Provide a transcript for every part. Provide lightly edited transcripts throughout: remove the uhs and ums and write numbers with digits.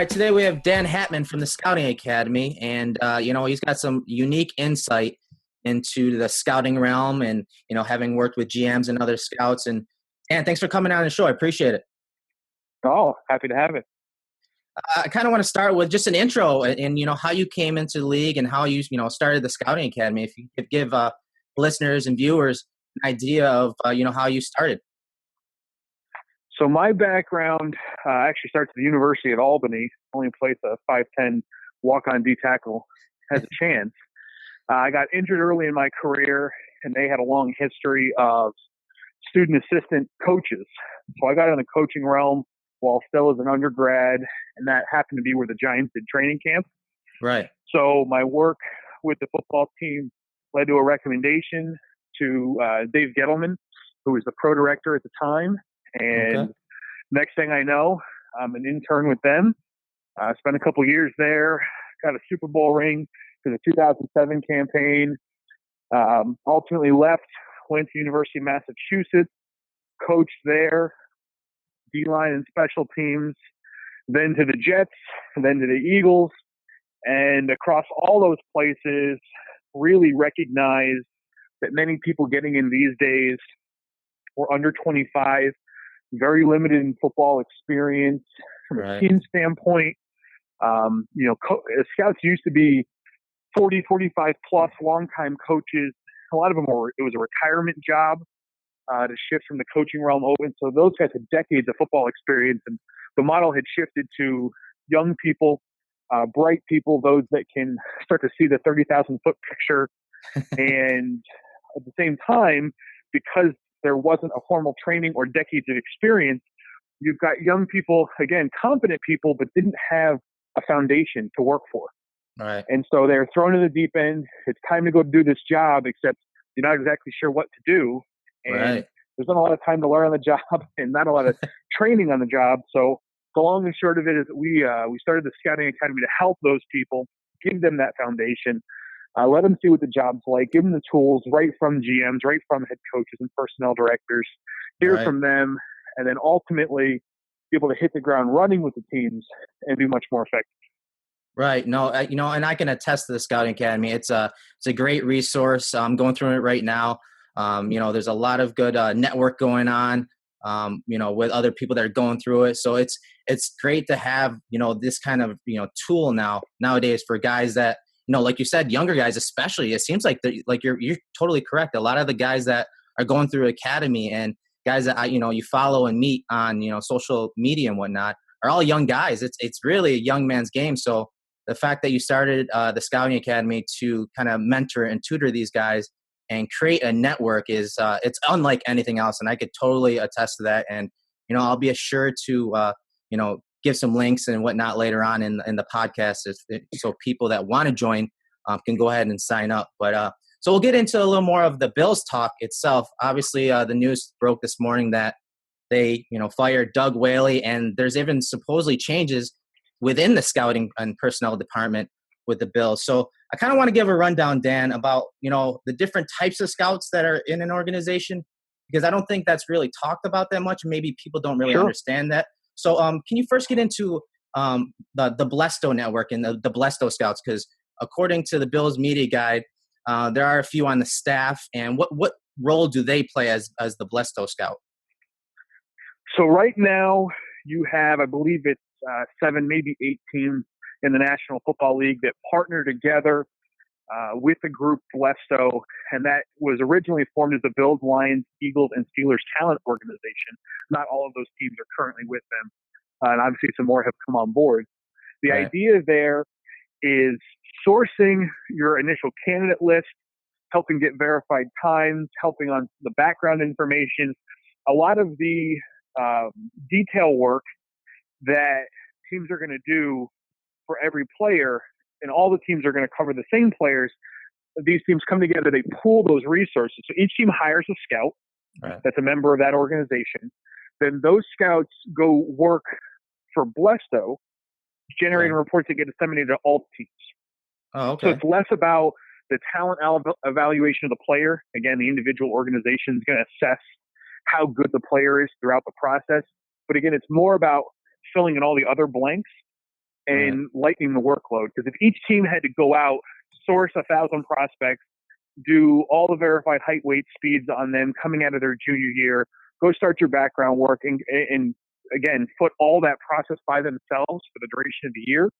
All right, today we have Dan Hatman from the Scouting Academy, and he's got some unique insight into the scouting realm, and having worked with GMs and other scouts. And Dan, thanks for coming on the show. I appreciate it. Oh, happy to have it. I kind of want to start with just an intro, and how you came into the league and how you started the Scouting Academy. If you could give listeners and viewers an idea of how you started. So my background actually starts at the University of Albany. Only place a 5'10" walk-on D tackle has a chance. I got injured early in my career, and they had a long history of student assistant coaches. So I got in the coaching realm while still as an undergrad, and that happened to be where the Giants did training camp. Right. So my work with the football team led to a recommendation to Dave Gettleman, who was the pro director at the time. And Next thing I know, I'm an intern with them. I spent a couple years there, got a Super Bowl ring for the 2007 campaign. Ultimately left, went to University of Massachusetts, coached there, D-line and special teams, then to the Jets, then to the Eagles. And across all those places, really recognized that many people getting in these days were under 25, very limited in football experience from a team standpoint. Scouts used to be 40, 45 plus longtime coaches. A lot of them it was a retirement job to shift from the coaching realm open. So those guys had decades of football experience, and the model had shifted to young people, bright people, those that can start to see the 30,000 foot picture. And at the same time, because there wasn't a formal training or decades of experience, you've got young people, again, competent people, but didn't have a foundation to work for. Right. And so they're thrown in the deep end. It's time to go do this job, except you're not exactly sure what to do. And there's not a lot of time to learn on the job and not a lot of training on the job. So the long and short of it is that we started the Scouting Academy to help those people, give them that foundation, let them see what the job's like, give them the tools right from GMs, right from head coaches and personnel directors, hear from them, and then ultimately be able to hit the ground running with the teams and be much more effective. Right. No, and I can attest to the Scouting Academy. It's a great resource. I'm going through it right now. There's a lot of good network going on, with other people that are going through it. So it's great to have, this kind of, tool nowadays for guys that, like you said, younger guys, especially. It seems like you're totally correct. A lot of the guys that are going through academy and guys that you follow and meet on, social media and whatnot are all young guys. It's really a young man's game. So the fact that you started the Scouting Academy to kind of mentor and tutor these guys and create a network is it's unlike anything else. And I could totally attest to that. And, I'll be sure to, give some links and whatnot later on in the podcast so people that want to join can go ahead and sign up. But so we'll get into a little more of the Bills talk itself. Obviously, the news broke this morning that they, fired Doug Whaley, and there's even supposedly changes within the scouting and personnel department with the Bills. So I kind of want to give a rundown, Dan, about, the different types of scouts that are in an organization, because I don't think that's really talked about that much. Maybe people don't really understand that. So can you first get into the Blesto network and the Blesto Scouts? Because according to the Bills media guide, there are a few on the staff. And what role do they play as the Blesto Scout? So right now you have, I believe it's 7, maybe 8 teams in the National Football League that partner together with the group Blesto, and that was originally formed as the Bills, Lions, Eagles, and Steelers talent organization. Not all of those teams are currently with them, and obviously some more have come on board. The idea there is sourcing your initial candidate list, helping get verified times, helping on the background information, a lot of the detail work that teams are going to do for every player, and all the teams are going to cover the same players. These teams come together, they pool those resources. So each team hires a scout that's a member of that organization. Then those scouts go work for Blesto, generating reports that get disseminated to all teams. Oh, okay. So it's less about the talent evaluation of the player. Again, the individual organization is going to assess how good the player is throughout the process. But again, it's more about filling in all the other blanks and lightening the workload. Because if each team had to go out, source 1,000 prospects, do all the verified height, weight, speeds on them coming out of their junior year, go start your background work, and again, put all that process by themselves for the duration of the year,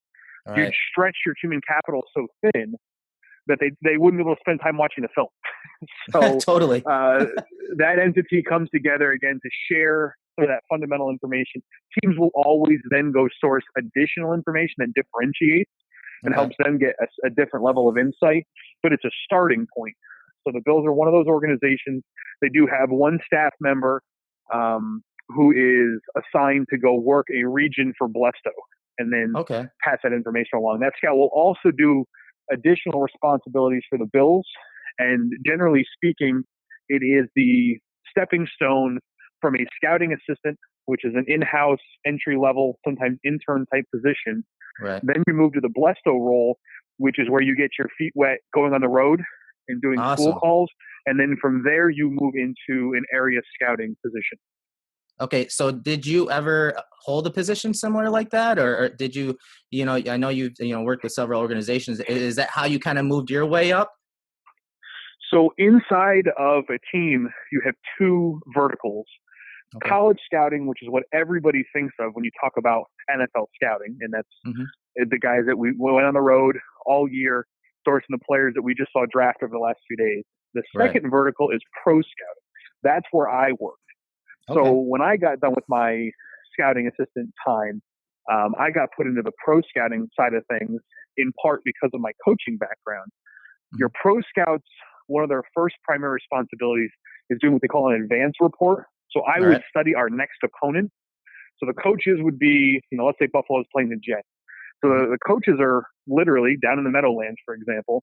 you'd stretch your human capital so thin that they wouldn't be able to spend time watching the film. So Totally. that entity comes together again to share some of that fundamental information. Teams will always then go source additional information that differentiates and helps them get a different level of insight, but it's a starting point. So the Bills are one of those organizations. They do have one staff member who is assigned to go work a region for Blesto and then pass that information along. That scout will also do additional responsibilities for the Bills, and generally speaking, it is the stepping stone from a scouting assistant, which is an in-house entry-level, sometimes intern-type position. Then you move to the Blesto role, which is where you get your feet wet going on the road and doing school calls, and then from there you move into an area scouting position. Okay, so did you ever hold a position similar like that, or did you, I know you've worked with several organizations. Is that how you kind of moved your way up? So inside of a team, you have two verticals. College scouting, which is what everybody thinks of when you talk about NFL scouting, and that's the guys that we went on the road all year, sourcing the players that we just saw draft over the last few days. The second vertical is pro scouting. That's where I worked. So when I got done with my scouting assistant time, I got put into the pro scouting side of things, in part because of my coaching background. Your pro scouts, one of their first primary responsibilities is doing what they call an advance report. So I would study our next opponent. So the coaches would be, let's say Buffalo's playing the Jets. So the coaches are literally down in the Meadowlands, for example,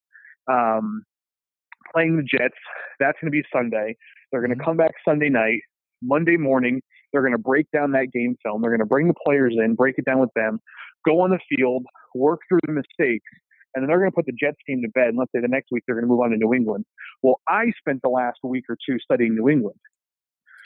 playing the Jets. That's going to be Sunday. They're going to come back Sunday night. Monday morning, they're going to break down that game film. They're going to bring the players in, break it down with them, go on the field, work through the mistakes, and then they're going to put the Jets team to bed. And let's say the next week they're going to move on to New England. Well, I spent the last week or two studying New England.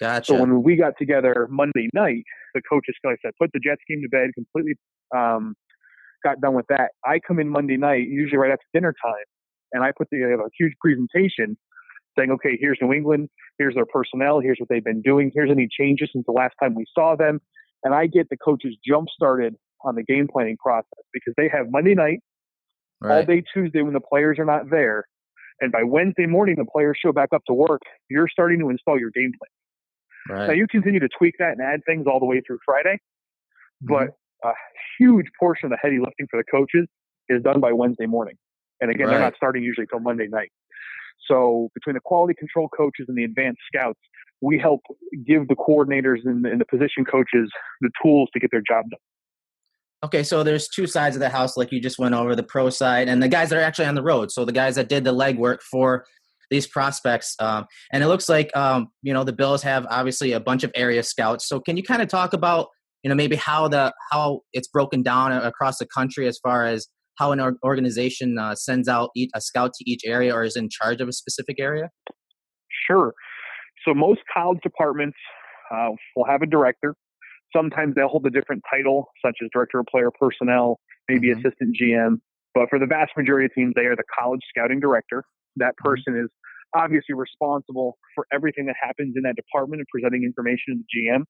Gotcha. So when we got together Monday night, the coaches, like I said, put the Jets team to bed, completely got done with that. I come in Monday night, usually right after dinner time, and I put together a huge presentation saying, okay, here's New England, here's their personnel, here's what they've been doing, here's any changes since the last time we saw them. And I get the coaches jump-started on the game planning process because they have Monday night, all day Tuesday when the players are not there. And by Wednesday morning, the players show back up to work. You're starting to install your game plan. Now, you continue to tweak that and add things all the way through Friday, but a huge portion of the heavy lifting for the coaches is done by Wednesday morning. And again, they're not starting usually till Monday night. So between the quality control coaches and the advanced scouts, we help give the coordinators and the position coaches the tools to get their job done. Okay, so there's two sides of the house, like you just went over, the pro side and the guys that are actually on the road. So the guys that did the legwork for these prospects. And it looks like, the Bills have obviously a bunch of area scouts. So can you kind of talk about, maybe how it's broken down across the country as far as how an organization sends out a scout to each area or is in charge of a specific area? Sure. So most college departments will have a director. Sometimes they'll hold a different title, such as director of player personnel, maybe assistant GM. But for the vast majority of teams, they are the college scouting director. That person is obviously responsible for everything that happens in that department and presenting information to the GM.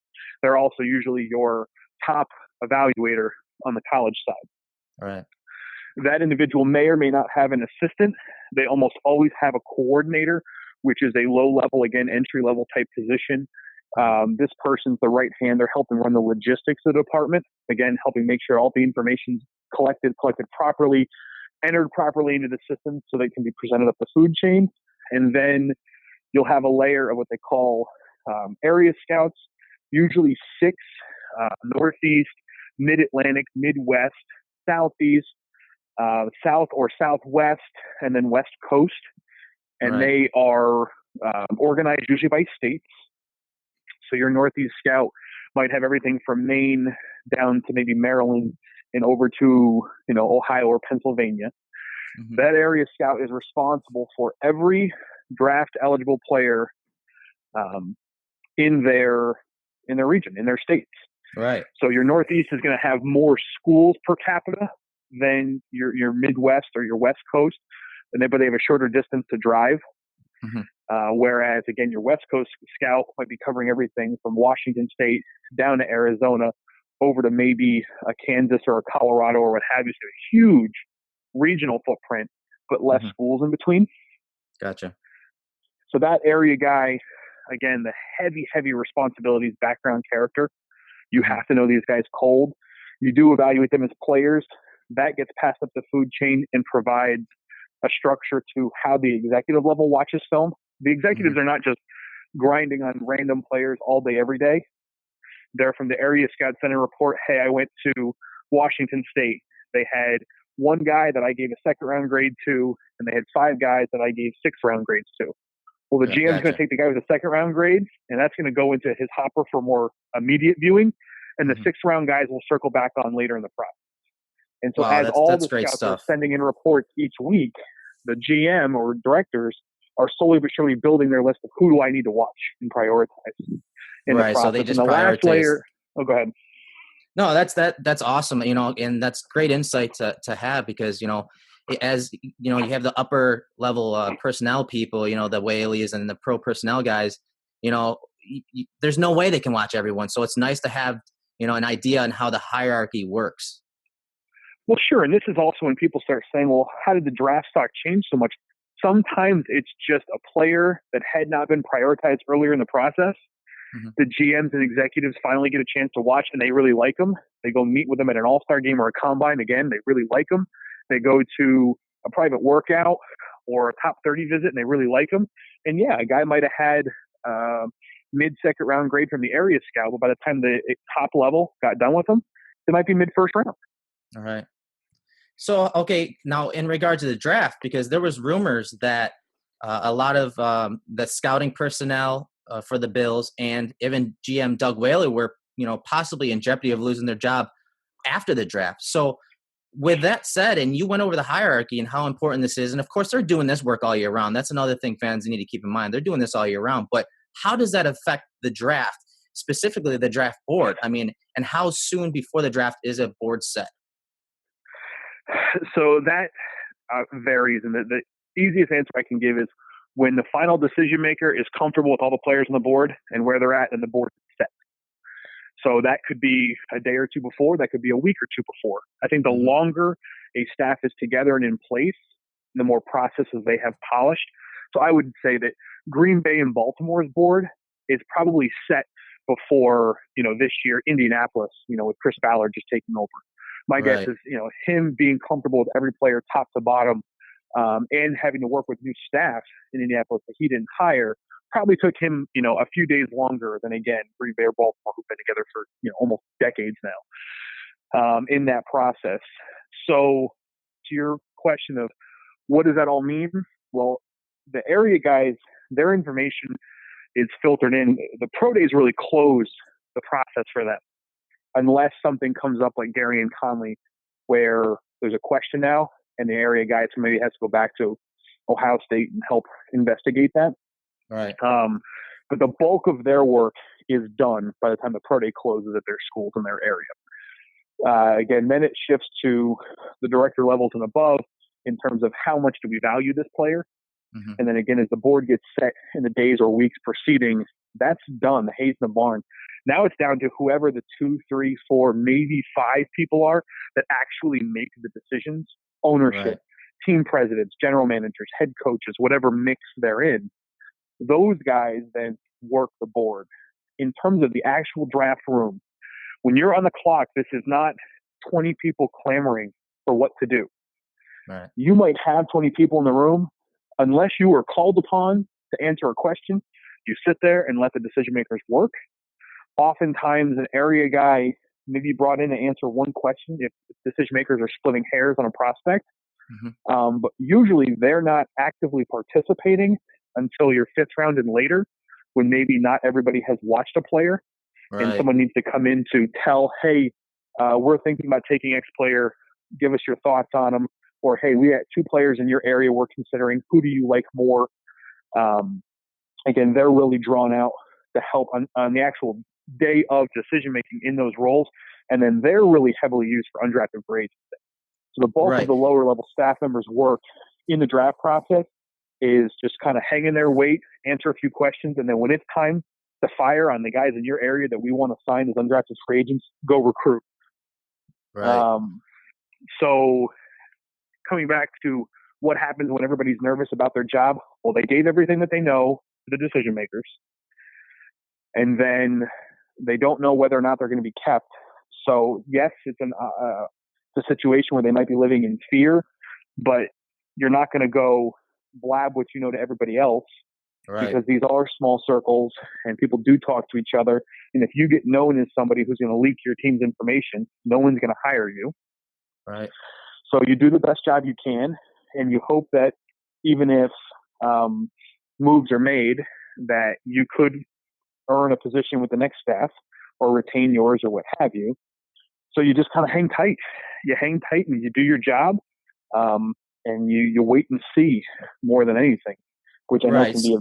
They're also usually your top evaluator on the college side. All right. That individual may or may not have an assistant. They almost always have a coordinator, which is a low-level, again, entry-level type position. This person's the right hand. They're helping run the logistics of the department. Again, helping make sure all the information's collected properly, entered properly into the system so they can be presented up the food chain. And then you'll have a layer of what they call area scouts, usually 6, Northeast, Mid-Atlantic, Midwest, Southeast, South or Southwest, and then West Coast. And they are organized usually by states. So your Northeast scout might have everything from Maine down to maybe Maryland and over to, Ohio or Pennsylvania. That area scout is responsible for every draft eligible player in their region, in their states. Right. So your Northeast is going to have more schools per capita than your Midwest or your West Coast, but they have a shorter distance to drive. Mm-hmm. Whereas, again, your West Coast scout might be covering everything from Washington State down to Arizona over to maybe a Kansas or a Colorado or what have you. So a huge regional footprint, but less schools in between. Gotcha. So that area guy, again, the heavy responsibilities, background, character. You have to know these guys cold. You do evaluate them as players. That gets passed up the food chain and provides a structure to how the executive level watches film. The executives are not just grinding on random players all day, every day. They're from the area scout center report. Hey, I went to Washington State. They had one guy that I gave a second round grade to, and they had 5 guys that I gave 6th round grades to. Well, the GM's going to take the guy with a second round grade, and that's going to go into his hopper for more immediate viewing. And the 6th round guys will circle back on later in the process. And so as all the scouts are sending in reports each week, the GM or directors are slowly but surely building their list of who do I need to watch and prioritize in the process. So they just and the prioritize. Last layer, go ahead. No, that's awesome. And that's great insight to have, because, as you have the upper level personnel people, the Whaleys and the pro personnel guys, there's no way they can watch everyone. So it's nice to have, an idea on how the hierarchy works. Well, sure. And this is also when people start saying, well, how did the draft stock change so much? Sometimes it's just a player that had not been prioritized earlier in the process. The GMs and executives finally get a chance to watch, and they really like them. They go meet with them at an all-star game or a combine. Again, they really like them. They go to a private workout or a top 30 visit, and they really like them. And yeah, a guy might have had mid-second round grade from the area scout, but by the time the top level got done with them, they might be mid-first round. All right. So, okay, now in regard to the draft, because there was rumors that a lot of the scouting personnel for the Bills and even GM Doug Whaley were, possibly in jeopardy of losing their job after the draft. So with that said, and you went over the hierarchy and how important this is, and of course they're doing this work all year round. That's another thing fans need to keep in mind. They're doing this all year round. But how does that affect the draft, specifically the draft board? I mean, and how soon before the draft is a board set? So that varies. And the easiest answer I can give is when the final decision maker is comfortable with all the players on the board and where they're at, and the board is set. So that could be a day or two before. That could be a week or two before. I think the longer a staff is together and in place, the more processes they have polished. So I would say that Green Bay and Baltimore's board is probably set before, this year, Indianapolis, with Chris Ballard just taking over. My guess is, him being comfortable with every player top to bottom and having to work with new staff in Indianapolis that he didn't hire probably took him, a few days longer than, again, Green Bay or Baltimore, who've been together for, almost decades now in that process. So to your question of what does that all mean? Well, the area guys, their information is filtered in. The pro days really closed the process for them, unless something comes up like Gary and Conley, where there's a question now and the area guys maybe has to go back to Ohio State and help investigate that. Right. But the bulk of their work is done by the time the pro day closes at their schools in their area. Again, then it shifts to the director levels and above in terms of how much do we value this player. And then again, as the board gets set in the days or weeks preceding, that's done. The hay's in the barn. Now it's down to whoever the 2, 3, 4, maybe 5 people are that actually make the decisions, ownership, team presidents, general managers, head coaches, whatever mix they're in. Those guys then work the board. In terms of the actual draft room, when you're on the clock, this is not 20 people clamoring for what to do. Right. You might have 20 people in the room. Unless you were called upon to answer a question, you sit there and let the decision makers work. Oftentimes, an area guy may be brought in to answer one question if decision makers are splitting hairs on a prospect. But usually they're not actively participating until your 5th round and later, when maybe not everybody has watched a player and someone needs to come in to tell, hey, we're thinking about taking X player, give us your thoughts on them. Or, hey, we got 2 players in your area we're considering. Who do you like more? Again, they're really drawn out to help on the actual day of decision making in those roles, and then they're really heavily used for undrafted free agents. So the bulk of Right. the lower level staff members' work in the draft process is just kind of hanging their weight, answer a few questions, and then when it's time to fire on the guys in your area that we want to sign as undrafted free agents, go recruit. Right. So coming back to what happens when everybody's nervous about their job, well, they gave everything that they know to the decision makers, and then they don't know whether or not they're going to be kept. So yes, it's a situation where they might be living in fear, but you're not going to go blab what you know to everybody else, Right. because these are small circles and people do talk to each other. And if you get known as somebody who's going to leak your team's information, no one's going to hire you. Right. So you do the best job you can, and you hope that even if moves are made, that you could earn a position with the next staff or retain yours or what have you. So you just kind of hang tight. You hang tight and you do your job, and you wait and see more than anything, which I know can be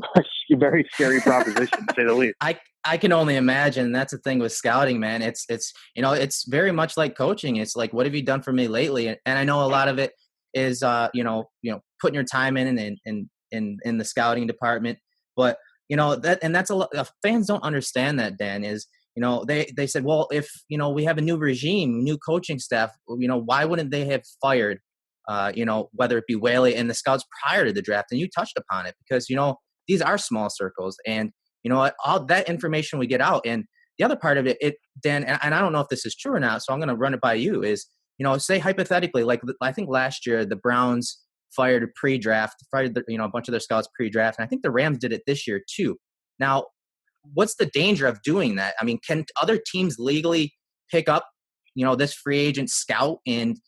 a very scary proposition, to say the least. I can only imagine. That's the thing with scouting, man. It's it's very much like coaching. It's like, what have you done for me lately? And I know a lot of it is putting your time in the scouting department. But that's a lot. Fans don't understand that, Dan. Is they said, well, if we have a new regime, new coaching staff, why wouldn't they have fired whether it be Whaley and the scouts prior to the draft? And you touched upon it, because these are small circles, and all that information we get out. And the other part of it, Dan, and I don't know if this is true or not, so I'm going to run it by you, is, say hypothetically, like I think last year the Browns fired a bunch of their scouts pre-draft, and I think the Rams did it this year too. Now, what's the danger of doing that? I mean, can other teams legally pick up, this free agent scout, and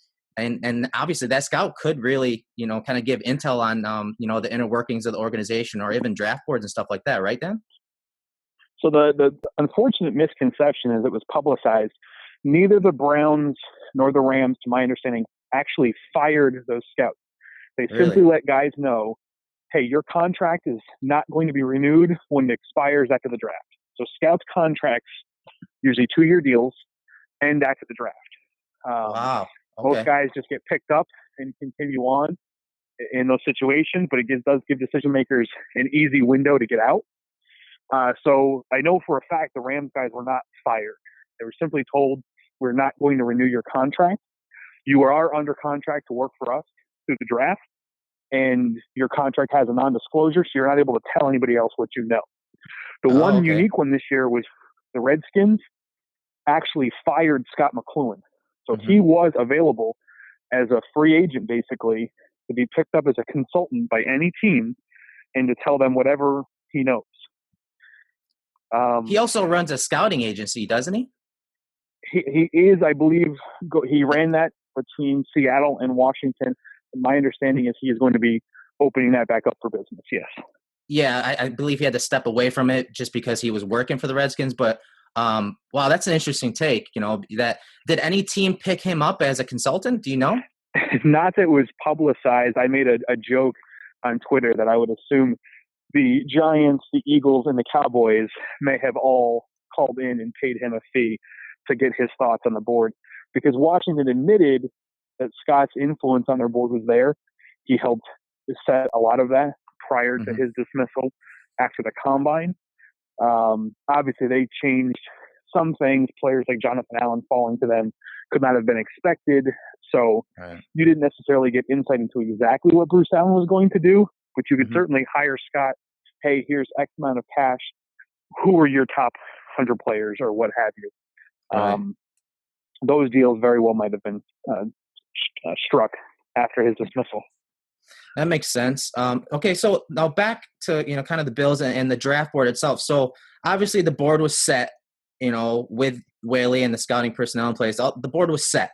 obviously that scout could really, kind of give intel on, the inner workings of the organization, or even draft boards and stuff like that, right, Dan? So the unfortunate misconception is it was publicized. Neither the Browns nor the Rams, to my understanding, actually fired those scouts. They simply let guys know, hey, your contract is not going to be renewed when it expires after the draft. So scouts' contracts, usually 2-year deals, end after the draft. Wow. Okay. Most guys just get picked up and continue on in those situations, but it does give decision makers an easy window to get out. So I know for a fact the Rams guys were not fired. They were simply told, we're not going to renew your contract. You are under contract to work for us through the draft, and your contract has a non-disclosure, so you're not able to tell anybody else what you know. The one unique one this year was the Redskins actually fired Scott McCloughan. So he was available as a free agent, basically, to be picked up as a consultant by any team and to tell them whatever he knows. He also runs a scouting agency, doesn't he? He is, I believe, he ran that between Seattle and Washington. My understanding is he is going to be opening that back up for business, yes. Yeah, I believe he had to step away from it just because he was working for the Redskins. But, wow, that's an interesting take. Did any team pick him up as a consultant? Do you know? Not that it was publicized. I made a joke on Twitter that I would assume the Giants, the Eagles, and the Cowboys may have all called in and paid him a fee to get his thoughts on the board, because Washington admitted that Scott's influence on their board was there. He helped set a lot of that prior to his dismissal after the combine. Obviously, they changed some things. Players like Jonathan Allen falling to them could not have been expected. So you didn't necessarily get insight into exactly what Bruce Allen was going to do, but you could certainly hire Scott. Hey, here's X amount of cash. Who are your top 100 players or what have you? Those deals very well might have been struck after his dismissal. That makes sense. Okay, so now back to kind of the Bills and the draft board itself. So obviously the board was set, with Whaley and the scouting personnel in place. The board was set,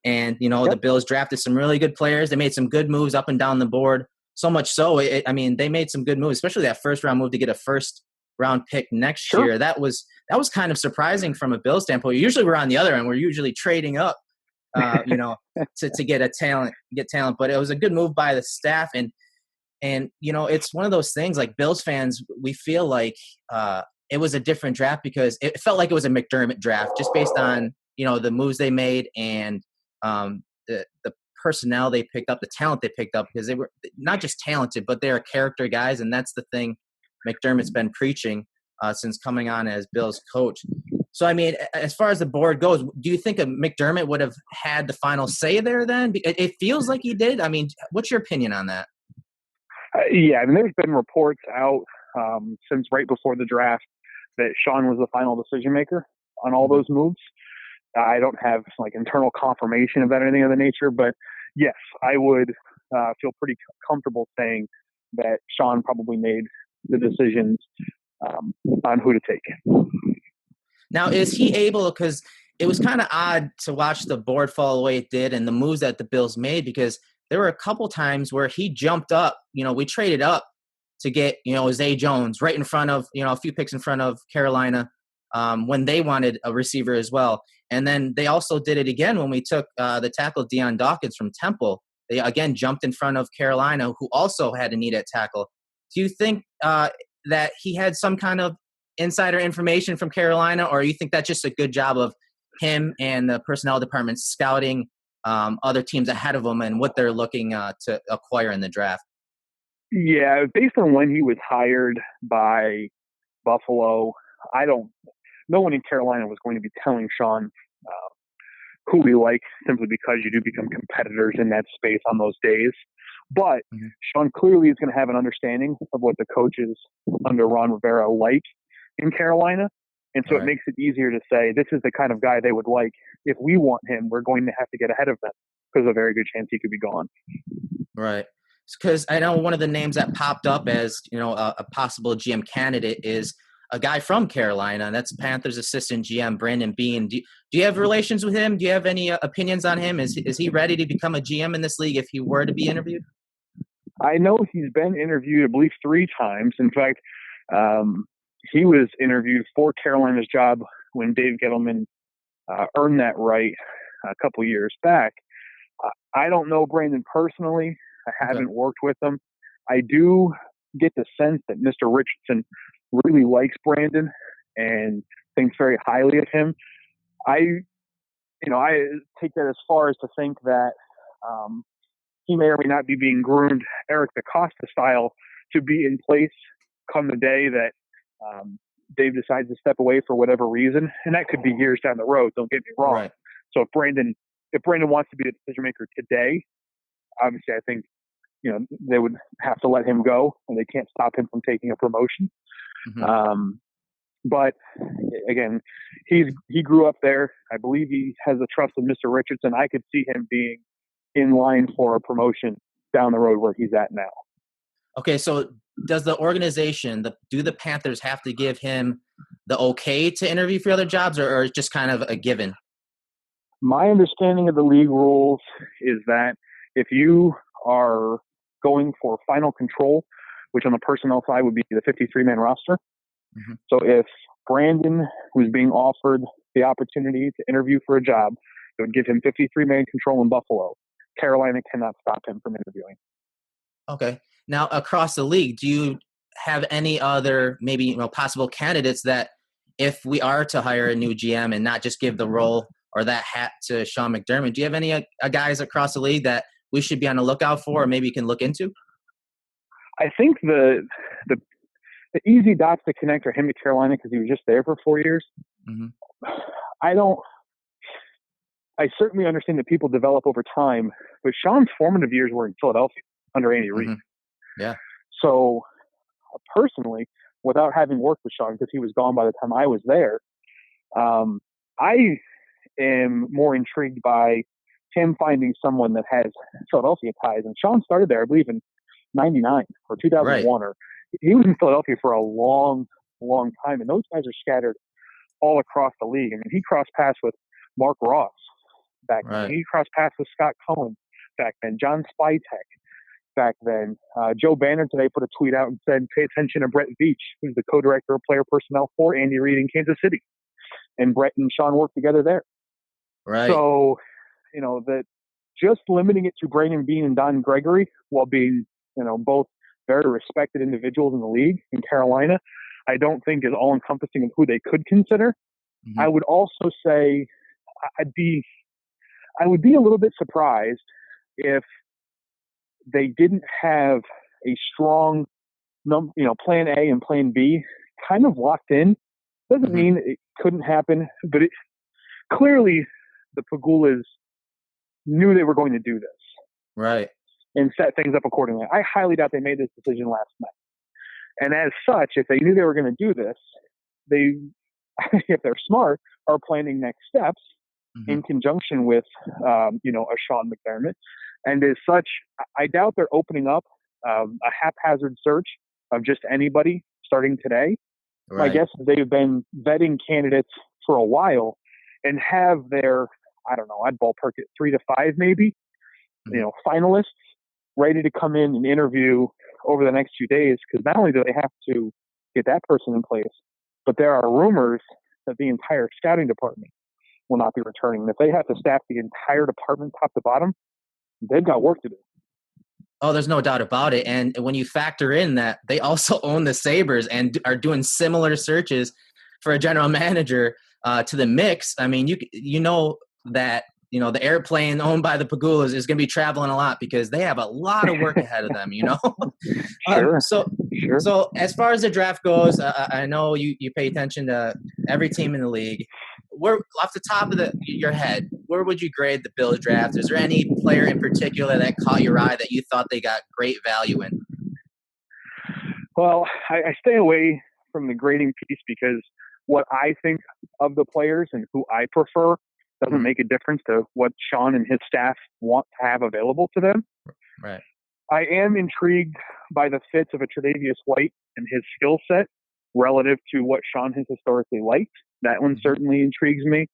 and the Bills drafted some really good players. They made some good moves up and down the board. So much so, they made some good moves, especially that first round move to get a first round pick next year. That was kind of surprising from a Bills standpoint. Usually we're on the other end. We're usually trading up, to get talent. But it was a good move by the staff. And it's one of those things, like Bills fans, we feel like, it was a different draft because it felt like it was a McDermott draft just based on, the moves they made and the personnel they picked up, the talent they picked up, because they were not just talented, but they are character guys. And that's the thing McDermott's been preaching since coming on as Bill's coach. So, I mean, as far as the board goes, do you think McDermott would have had the final say there then? It feels like he did. I mean, what's your opinion on that? Yeah, I mean, there's been reports out since right before the draft that Sean was the final decision maker on all those moves. I don't have internal confirmation of that or anything of the nature, but yes, I would feel pretty comfortable saying that Sean probably made the decisions on who to take. Now, is he able, because it was kind of odd to watch the board fall the way it did and the moves that the Bills made, because there were a couple times where he jumped up, we traded up to get, Zay Jones right in front of, a few picks in front of Carolina when they wanted a receiver as well. And then they also did it again when we took the tackle Dion Dawkins from Temple. They again jumped in front of Carolina, who also had a need at tackle. Do you think that he had some kind of insider information from Carolina, or you think that's just a good job of him and the personnel department scouting other teams ahead of them and what they're looking to acquire in the draft? Yeah, based on when he was hired by Buffalo, no one in Carolina was going to be telling Sean who we like simply because you do become competitors in that space on those days. But Sean clearly is going to have an understanding of what the coaches under Ron Rivera like in Carolina. And so it makes it easier to say, this is the kind of guy they would like. If we want him, we're going to have to get ahead of them because there's a very good chance he could be gone. Right. Because I know one of the names that popped up as, a possible GM candidate is a guy from Carolina, and that's Panthers assistant GM Brandon Beane. Do you have relations with him? Do you have any opinions on him? Is he ready to become a GM in this league if he were to be interviewed? I know he's been interviewed, I believe, 3 times. In fact, he was interviewed for Carolina's job when Dave Gettleman earned that right a couple years back. I don't know Brandon personally. I haven't worked with him. I do get the sense that Mr. Richardson really likes Brandon and thinks very highly of him. I take that as far as to think that he may or may not be being groomed Eric DaCosta style to be in place come the day that Dave decides to step away for whatever reason. And that could be years down the road. Don't get me wrong. Right. So if Brandon wants to be the decision maker today, obviously I think, they would have to let him go and they can't stop him from taking a promotion. But again, he grew up there. I believe he has the trust of Mr. Richardson. I could see him being in line for a promotion down the road where he's at now. Okay, so does the organization, do the Panthers have to give him the okay to interview for other jobs, or it's just kind of a given? My understanding of the league rules is that if you are going for final control, which on the personnel side would be the 53-man roster. So if Brandon was being offered the opportunity to interview for a job, it would give him 53-man control in Buffalo. Carolina cannot stop him from interviewing. Okay. Now, across the league, do you have any other maybe possible candidates that if we are to hire a new GM and not just give the role or that hat to Sean McDermott, do you have any guys across the league that we should be on the lookout for or maybe you can look into? I think the easy dots to connect are him to Carolina because he was just there for 4 years. I certainly understand that people develop over time, but Sean's formative years were in Philadelphia under Andy Reid. Yeah. So personally, without having worked with Sean because he was gone by the time I was there, I am more intrigued by him finding someone that has Philadelphia ties. And Sean started there, I believe, in 99 or 2001. Or he was in Philadelphia for a long, long time. And those guys are scattered all across the league. I mean, he crossed paths with Mark Ross back then. He crossed paths with Scott Cohen back then, John Spytek back then. Joe Banner today put a tweet out and said, pay attention to Brett Veach, who's the co-director of player personnel for Andy Reid in Kansas City. And Brett and Sean worked together there. Right. So, that just limiting it to Brandon Beane and Don Gregory while being, both very respected individuals in the league in Carolina, I don't think is all encompassing of who they could consider. Mm-hmm. I would also say I would be a little bit surprised if they didn't have a strong plan A and plan B kind of locked in. Doesn't mean it couldn't happen, but clearly the Pegulas knew they were going to do this. Right. And set things up accordingly. I highly doubt they made this decision last night. And as such, if they knew they were going to do this, they, if they're smart, are planning next steps in conjunction with, a Sean McDermott. And as such, I doubt they're opening up a haphazard search of just anybody starting today. Right. My guess is they've been vetting candidates for a while and have their, I don't know, I'd ballpark it 3 to 5 maybe, finalists ready to come in and interview over the next few days, because not only do they have to get that person in place, but there are rumors that the entire scouting department will not be returning. And if they have to staff the entire department top to bottom, they've got work to do. Oh, there's no doubt about it. And when you factor in that they also own the Sabres and are doing similar searches for a general manager to the mix, I mean, you know that the airplane owned by the Pegulas is going to be traveling a lot because they have a lot of work ahead of them, Sure. So as far as the draft goes, I know you pay attention to every team in the league. Where, off the top of your head, where would you grade the Bills draft? Is there any player in particular that caught your eye that you thought they got great value in? Well, I stay away from the grading piece because what I think of the players and who I prefer doesn't make a difference to what Sean and his staff want to have available to them. Right. I am intrigued by the fits of a Tre'Davious White and his skill set relative to what Sean has historically liked. That one certainly intrigues me.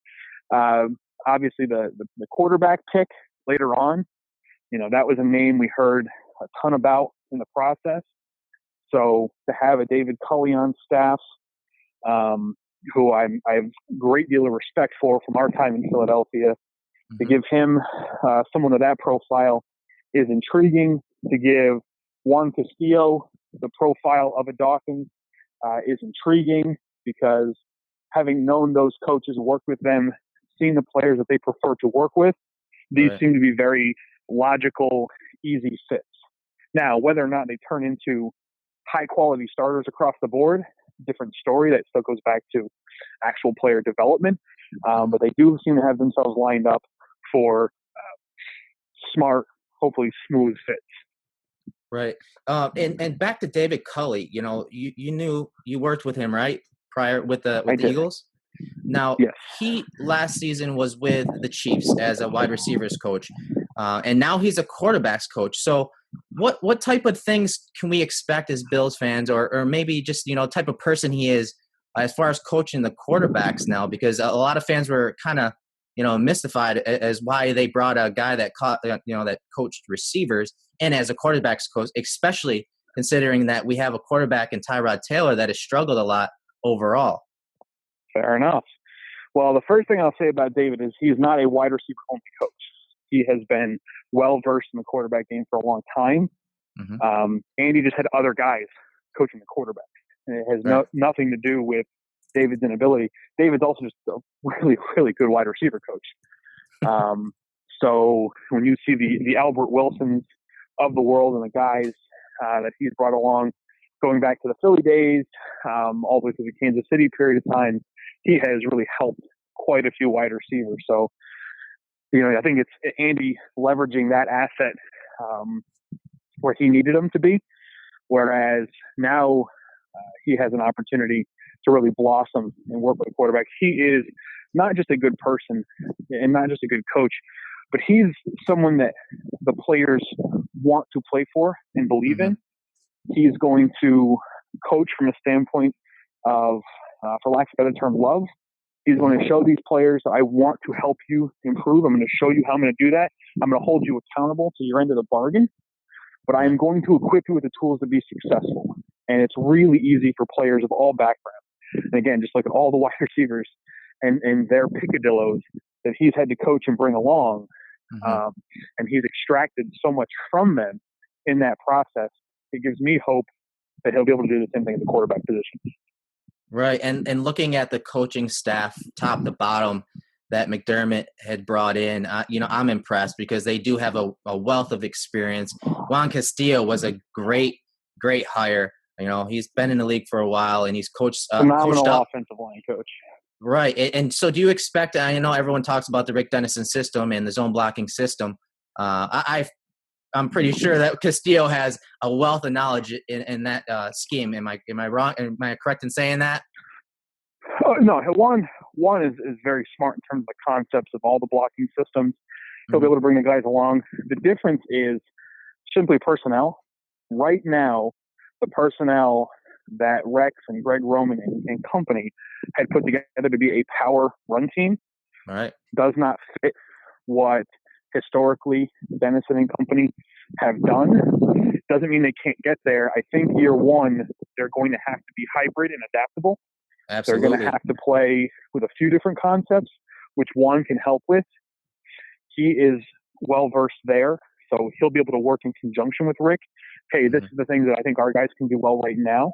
Obviously, the quarterback pick later on, that was a name we heard a ton about in the process. So to have a David Culley on staff, who I have a great deal of respect for from our time in Philadelphia, to give him someone of that profile is intriguing. To give Juan Castillo the profile of a Dawkins is intriguing, because having known those coaches, worked with them, seen the players that they prefer to work with, these seem to be very logical, easy fits. Now, whether or not they turn into high-quality starters across the board, different story. That still goes back to actual player development. But they do seem to have themselves lined up for smart, hopefully smooth fits. Right. And back to David Culley, you worked with him, right? Prior with the Eagles. Now, yes. He last season was with the Chiefs as a wide receivers coach. And now he's a quarterbacks coach. So what type of things can we expect as Bills fans, or maybe just, type of person he is as far as coaching the quarterbacks now? Because a lot of fans were kind of, mystified as why they brought a guy that that coached receivers in as a quarterbacks coach, especially considering that we have a quarterback in Tyrod Taylor that has struggled a lot overall. Fair enough. Well, the first thing I'll say about David is he's not a wide receiver only coach. He has been well versed in the quarterback game for a long time. And he just had other guys coaching the quarterback. And it has nothing to do with David's inability. David's also just a really, really good wide receiver coach. So when you see the Albert Wilsons of the world and the guys that he's brought along, going back to the Philly days, all the way to the Kansas City period of time, he has really helped quite a few wide receivers. So, I think it's Andy leveraging that asset where he needed him to be, whereas now he has an opportunity to really blossom and work with a quarterback. He is not just a good person and not just a good coach, but he's someone that the players want to play for and believe in. He's going to coach from a standpoint of, for lack of a better term, love. He's going to show these players, I want to help you improve. I'm going to show you how I'm going to do that. I'm going to hold you accountable to your end of the bargain, but I am going to equip you with the tools to be successful. And it's really easy for players of all backgrounds. And again, just look at all the wide receivers and their picadillos that he's had to coach and bring along. And he's extracted so much from them in that process. It gives me hope that he'll be able to do the same thing at the quarterback position. Right. And looking at the coaching staff, top to bottom, that McDermott had brought in, I'm impressed because they do have a wealth of experience. Juan Castillo was a great hire. He's been in the league for a while, and he's coached Phenomenal up. offensive line coach. Right. And so do you expect, I know everyone talks about the Rick Dennison system and the zone blocking system. I'm pretty sure that Castillo has a wealth of knowledge in that scheme. Am I wrong? Am I correct in saying that? Oh, no, Juan is very smart in terms of the concepts of all the blocking systems. He'll be able to bring the guys along. The difference is simply personnel. Right now, the personnel that Rex and Greg Roman and company had put together to be a power run team All right. does not fit what historically Dennison and company have done. Doesn't mean they can't get there. I think year one, they're going to have to be hybrid and adaptable. Absolutely. They're going to have to play with a few different concepts, which Juan can help with. He is well versed there, so he'll be able to work in conjunction with Rick. Hey, this is the things that I think our guys can do well right now.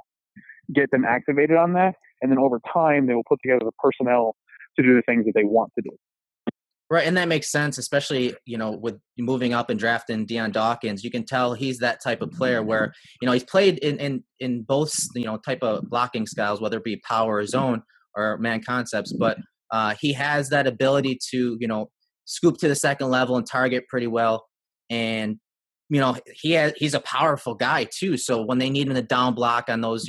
Get them activated on that, and then over time, they will put together the personnel to do the things that they want to do. Right, and that makes sense, especially, with moving up and drafting Dion Dawkins. You can tell he's that type of player where, he's played in both, type of blocking styles, whether it be power or zone or man concepts, but he has that ability to, scoop to the second level and target pretty well. And, he's a powerful guy too. So when they need him to down block on those,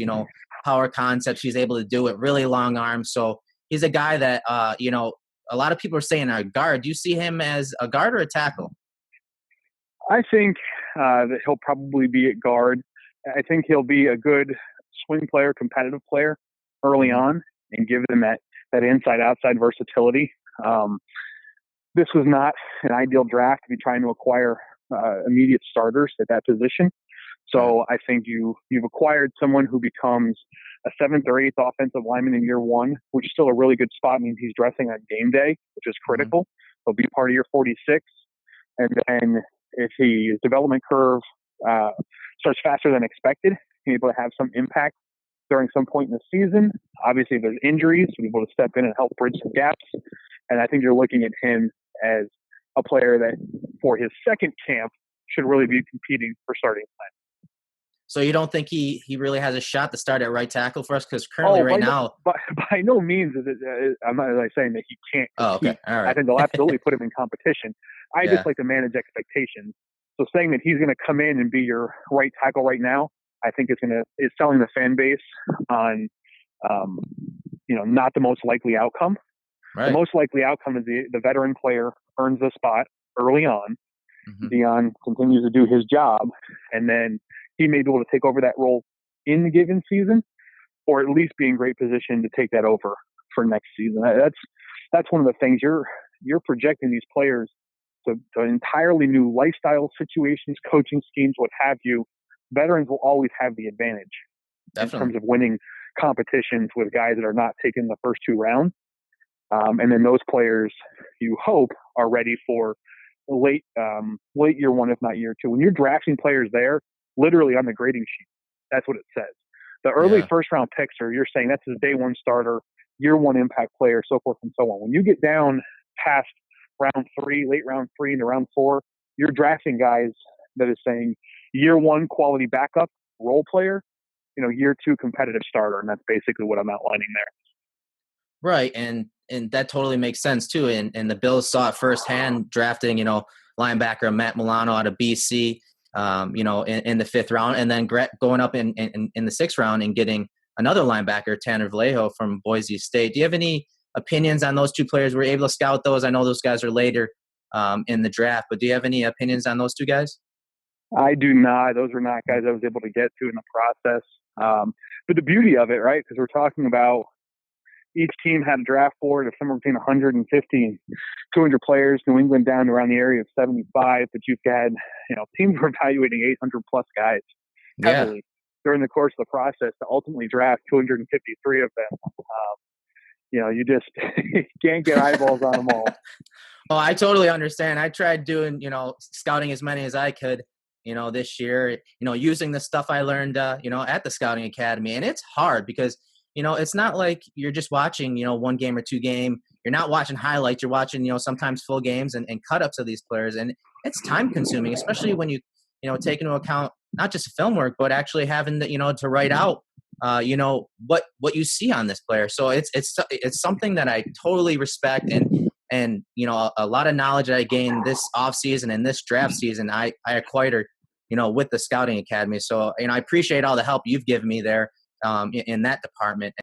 power concepts, he's able to do it, really long arms. So he's a guy that, a lot of people are saying a guard. Do you see him as a guard or a tackle? I think that he'll probably be at guard. I think he'll be a good swing player, competitive player early on and give them that inside-outside versatility. This was not an ideal draft to be trying to acquire immediate starters at that position. So I think you've acquired someone who becomes a 7th or 8th offensive lineman in year one, which is still a really good spot. I mean, he's dressing on game day, which is critical. He'll be part of your 46. And then if his development curve starts faster than expected, he's able to have some impact during some point in the season. Obviously, if there's injuries, he'll be able to step in and help bridge some gaps. And I think you're looking at him as a player that, for his second camp, should really be competing for starting time. So you don't think he really has a shot to start at right tackle for us? Because currently now... By no means is it, I'm not really saying that he can't compete. Oh, okay. All right. I think they'll absolutely put him in competition. I just like to manage expectations. So saying that he's going to come in and be your right tackle right now, I think it's selling the fan base on, not the most likely outcome. Right. The most likely outcome is the veteran player earns the spot early on. Dion continues to do his job, and then he may be able to take over that role in the given season, or at least be in great position to take that over for next season. That's one of the things you're projecting these players to entirely new lifestyle situations, coaching schemes, what have you. Veterans will always have the advantage in terms of winning competitions with guys that are not taking the first 2 rounds. And then those players, you hope, are ready for late year one, if not year 2. When you're drafting players there, literally on the grading sheet, that's what it says. The early first round picks you're saying that's his day one starter, year one impact player, so forth and so on. When you get down past round 3, late round 3 into round 4, you're drafting guys that is saying year 1 quality backup role player, year 2 competitive starter. And that's basically what I'm outlining there. Right. And that totally makes sense too. And the Bills saw it firsthand drafting, linebacker Matt Milano out of BC, in the 5th round, and then going up in the 6th round and getting another linebacker, Tanner Vallejo from Boise State. Do you have any opinions on those 2 players? Were you able to scout those? I know those guys are later in the draft, but do you have any opinions on those 2 guys? I do not. Those were not guys I was able to get to in the process. But the beauty of it, right, because we're talking about each team had a draft board of somewhere between 150 and 200 players. New England down to around the area of 75, but you've had, teams were evaluating 800 plus guys heavily during the course of the process to ultimately draft 253 of them. You just can't get eyeballs on them all. Oh, I totally understand. I tried doing, scouting as many as I could, this year, using the stuff I learned, at the Scouting Academy. And it's hard because, it's not like you're just watching, one game or two game. You're not watching highlights. You're watching, sometimes full games and cut ups of these players. And it's time consuming, especially when you take into account not just film work, but actually having to write out, what you see on this player. So it's something that I totally respect, and a lot of knowledge that I gained this off season and this draft season, I acquired, with the Scouting Academy. So, I appreciate all the help you've given me there in that department.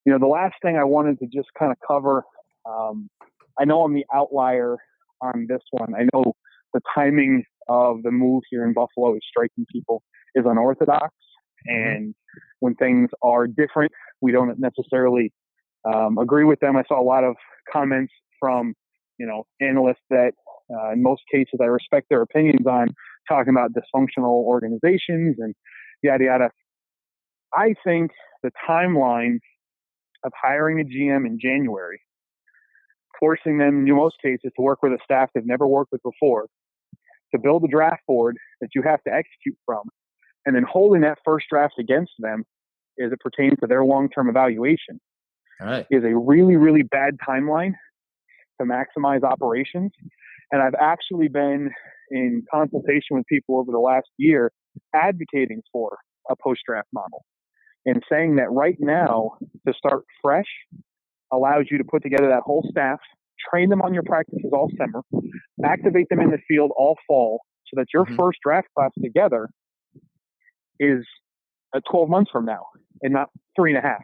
The last thing I wanted to just kind of cover, I know I'm the outlier on this one. I know the timing of the move here in Buffalo is striking people is unorthodox. And when things are different, we don't necessarily agree with them. I saw a lot of comments from, analysts that in most cases I respect their opinions on, talking about dysfunctional organizations and yada, yada. I think the timeline of hiring a GM in January, forcing them in most cases to work with a staff they've never worked with before, to build a draft board that you have to execute from, and then holding that first draft against them as it pertains to their long-term evaluation, is a really, really bad timeline to maximize operations. And I've actually been in consultation with people over the last year advocating for a post-draft model and saying that right now, to start fresh allows you to put together that whole staff, train them on your practices all summer, activate them in the field all fall, so that your first draft class together is 12 months from now and not 3.5.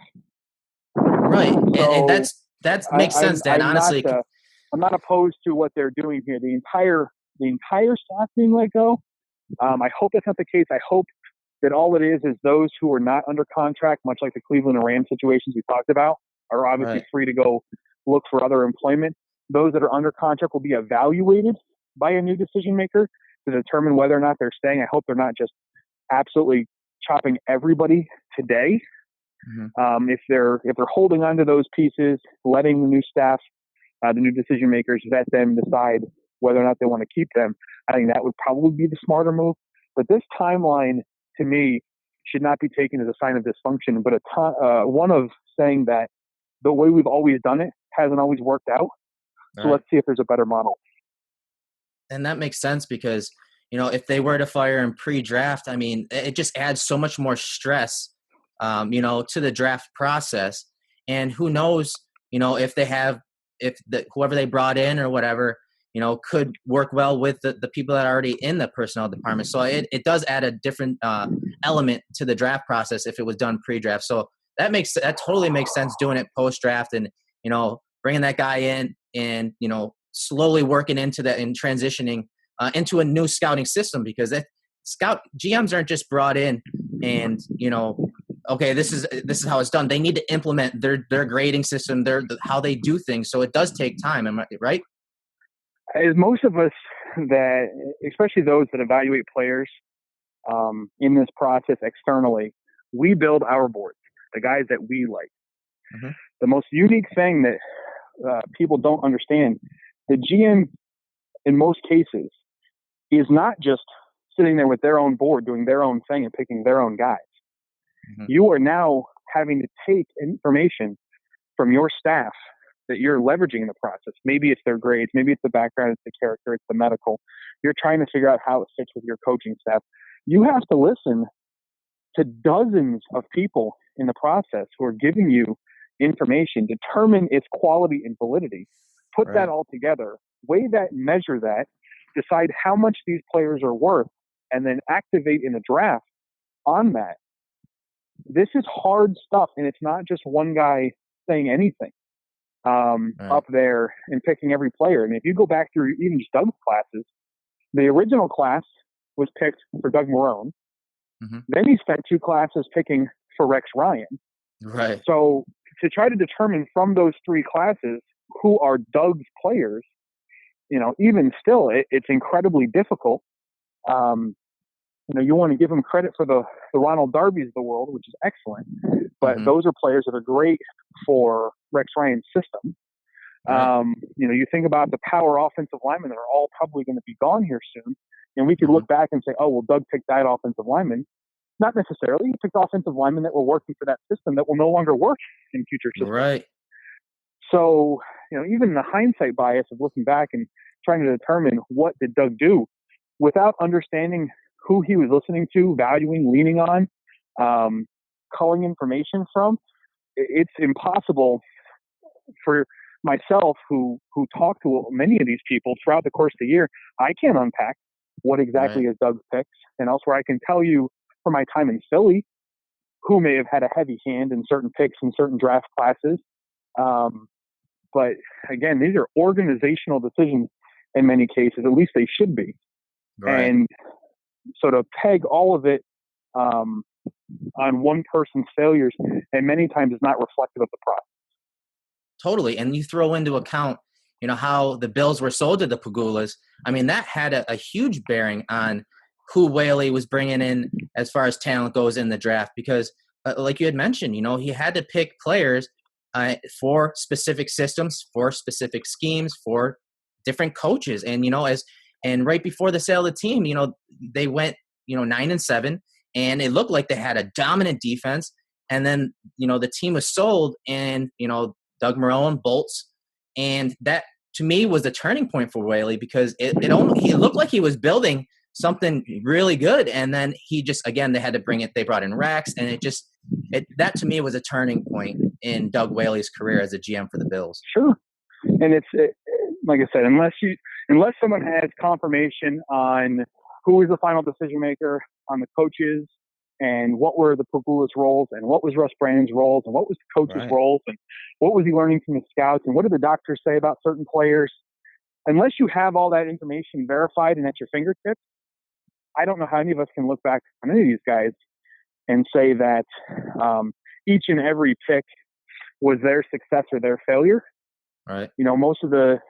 Right. So and that makes sense, Dan. Honestly, I'm not opposed to what they're doing here. The entire staff being let go. I hope that's not the case. I hope that all it is those who are not under contract, much like the Cleveland and Rams situations we talked about, are obviously free to go look for other employment. Those that are under contract will be evaluated by a new decision maker to determine whether or not they're staying. I hope they're not just absolutely chopping everybody today. If they're holding on to those pieces, letting the new staff, the new decision makers vet them, decide whether or not they want to keep them, I think that would probably be the smarter move. But this timeline, to me, should not be taken as a sign of dysfunction, but one of saying that the way we've always done it hasn't always worked out. So let's see if there's a better model. And that makes sense because, if they were to fire in pre-draft, I mean, it just adds so much more stress, to the draft process. And who knows, if whoever they brought in or whatever, could work well with the people that are already in the personnel department. So it does add a different element to the draft process if it was done pre-draft. So that totally makes sense doing it post-draft and, bringing that guy in and, slowly working into that and transitioning into a new scouting system, because GMs aren't just brought in and, okay, this is how it's done. They need to implement their grading system, how they do things. So it does take time. Am I right? As most of us that, especially those that evaluate players in this process externally, we build our boards, the guys that we like. The most unique thing that people don't understand, the GM in most cases is not just sitting there with their own board doing their own thing and picking their own guys. You are now having to take information from your staff that you're leveraging in the process. Maybe it's their grades, maybe it's the background, it's the character, it's the medical. You're trying to figure out how it fits with your coaching staff. You have to listen to dozens of people in the process who are giving you information, determine its quality and validity, put that all together, weigh that, measure that, decide how much these players are worth, and then activate in the draft on that. This is hard stuff, and it's not just one guy saying anything up there and picking every player. I mean, if you go back through even just Doug's classes, the original class was picked for Doug Marrone. Then he spent 2 classes picking for Rex Ryan. So to try to determine from those 3 classes who are Doug's players, even still, it's incredibly difficult. You want to give him credit for the Ronald Darby's of the world, which is excellent, but those are players that are great for Rex Ryan's system. You think about the power offensive linemen that are all probably going to be gone here soon, and we could look back and say, oh, well, Doug picked that offensive lineman. Not necessarily. He picked offensive linemen that were working for that system that will no longer work in future systems. Right. So, even the hindsight bias of looking back and trying to determine what did Doug do without understanding who he was listening to, valuing, leaning on, culling information from, it's impossible for myself who talked to many of these people throughout the course of the year. I can't unpack what exactly is Doug's picks. And elsewhere, I can tell you from my time in Philly who may have had a heavy hand in certain picks in certain draft classes. But again, these are organizational decisions in many cases, at least they should be. Right. And so to peg all of it on one person's failures, and many times is not reflective of the process. Totally. And you throw into account, how the Bills were sold to the Pagulas. I mean, that had a huge bearing on who Whaley was bringing in as far as talent goes in the draft, because like you had mentioned, he had to pick players for specific systems, for specific schemes, for different coaches. And, and right before the sale of the team, they went, 9-7, and it looked like they had a dominant defense. And then, the team was sold, and, Doug Marrone bolts. And that, to me, was the turning point for Whaley, because he looked like he was building something really good. And then he just, again, they brought in Rex, and that to me was a turning point in Doug Whaley's career as a GM for the Bills. Sure. And it's like I said, unless someone has confirmation on who was the final decision maker on the coaches, and what were the Pagulas roles, and what was Russ Brandon's roles, and what was the coach's roles, and what was he learning from the scouts, and what did the doctors say about certain players. Unless you have all that information verified and at your fingertips, I don't know how any of us can look back on any of these guys and say that each and every pick was their success or their failure. Right. Most of the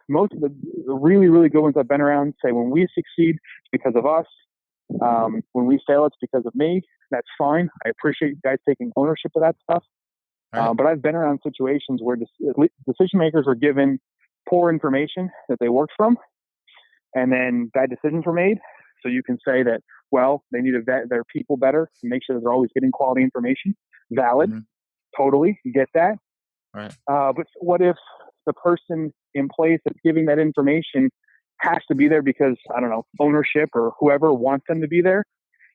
really, really good ones I've been around say when we succeed, it's because of us. When we fail, it's because of me. That's fine. I appreciate you guys taking ownership of that stuff. Right. But I've been around situations where decision makers were given poor information that they worked from, and then bad decisions were made. So you can say that, well, they need to vet their people better and make sure that they're always getting quality information. Valid. Mm-hmm. Totally. You get that. Right. But what if the person in place that's giving that information has to be there because, I don't know, ownership or whoever wants them to be there,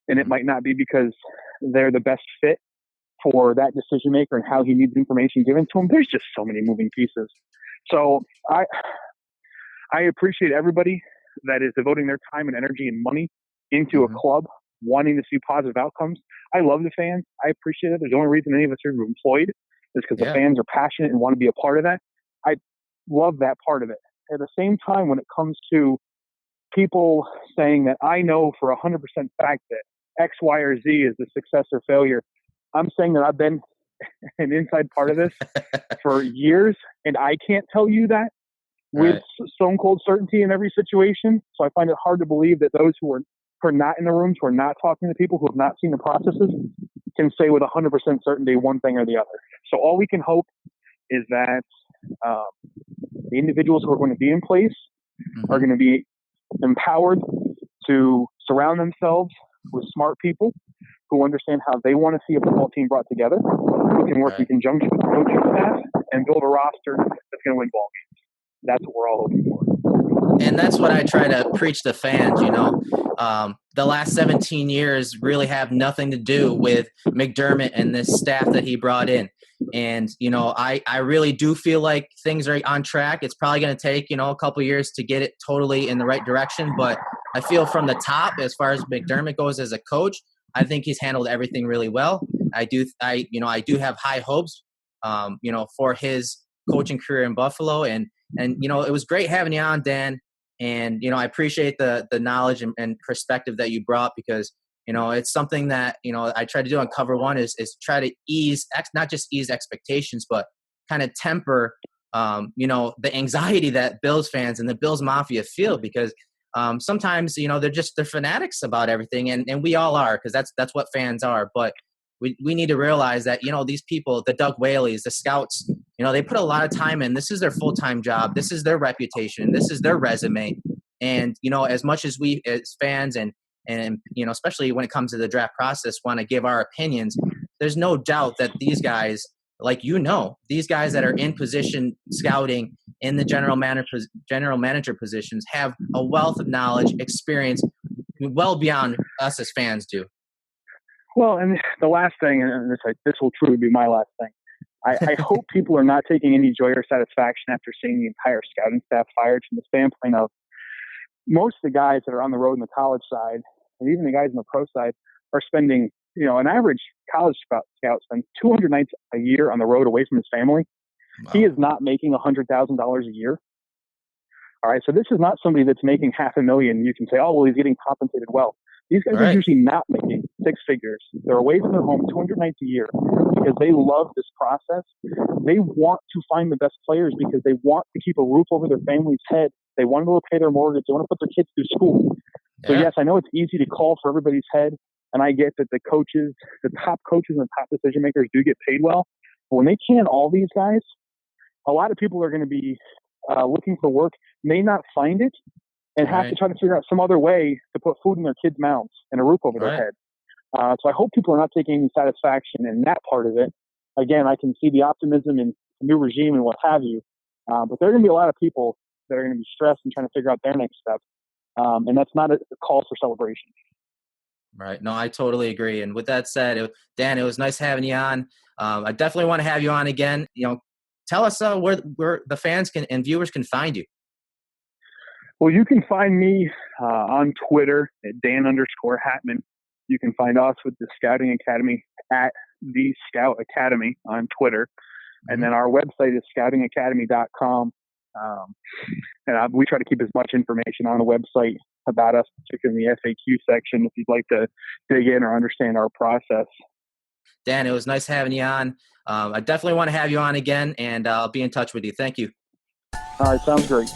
and it might not be because they're the best fit for that decision maker and how he needs information given to him? There's just so many moving pieces. So I appreciate everybody that is devoting their time and energy and money into a club, wanting to see positive outcomes. I love the fans. I appreciate it. There's the only reason any of us are employed is because the fans are passionate and want to be a part of that. I love that part of it. At the same time, when it comes to people saying that I know for 100% fact that X, Y, or Z is the success or failure, I'm saying that I've been an inside part of this for years, and I can't tell you that with stone cold certainty in every situation. So I find it hard to believe that those who are not in the rooms, who are not talking to people, who have not seen the processes, can say with 100% certainty one thing or the other. So all we can hope is that the individuals who are going to be in place are going to be empowered to surround themselves with smart people who understand how they want to see a football team brought together, who can work in conjunction with the coaching staff and build a roster that's going to win ball games. That's what we're all hoping for. And that's what I try to preach to fans, the last 17 years really have nothing to do with McDermott and this staff that he brought in. And, I really do feel like things are on track. It's probably going to take, a couple of years to get it totally in the right direction. But I feel from the top, as far as McDermott goes as a coach, I think he's handled everything really well. I do have high hopes, for his coaching career in Buffalo. And it was great having you on, Dan. And, I appreciate the knowledge and perspective that you brought, because, it's something that, I try to do on Cover One is try to not just ease expectations, but kind of temper, the anxiety that Bills fans and the Bills Mafia feel, because sometimes, they're fanatics about everything. And we all are, because that's what fans are. But we need to realize that, these people, the Doug Whaleys, the scouts, they put a lot of time in. This is their full-time job. This is their reputation. This is their resume. And, as much as we as fans and and especially when it comes to the draft process, want to give our opinions. There's no doubt that these guys, like these guys that are in position scouting in the general manager positions have a wealth of knowledge, experience, well beyond us as fans do. Well, and the last thing, and this will truly be my last thing, I hope people are not taking any joy or satisfaction after seeing the entire scouting staff fired, from the standpoint of most of the guys that are on the road in the college side, and even the guys on the pro side, are spending, an average college scout spends 200 nights a year on the road away from his family. Wow. He is not making $100,000 a year. All right, so this is not somebody that's making $500,000. You can say, oh, well, he's getting compensated well. These guys are usually not making six figures. They're away from their home 200 nights a year because they love this process. They want to find the best players because they want to keep a roof over their family's head. They want to be able to pay their mortgage. They want to put their kids through school. So, yes, I know it's easy to call for everybody's head, and I get that the coaches, the top coaches and top decision makers do get paid well. But when they can all these guys, a lot of people are going to be looking for work, may not find it, and have to try to figure out some other way to put food in their kids' mouths and a roof over their head. So I hope people are not taking any satisfaction in that part of it. Again, I can see the optimism in the new regime and what have you. But there are going to be a lot of people that are going to be stressed and trying to figure out their next step. And that's not a call for celebration. Right. No, I totally agree. And with that said, Dan, it was nice having you on. I definitely want to have you on again. Tell us where the fans and viewers can find you. Well, you can find me on Twitter at Dan_Hatman. You can find us with the Scouting Academy at the Scout Academy on Twitter. And then our website is scoutingacademy.com. And we try to keep as much information on the website about us, particularly in the FAQ section, if you'd like to dig in or understand our process. Dan, it was nice having you on. I definitely want to have you on again, and I'll be in touch with you. Thank you. All right, sounds great.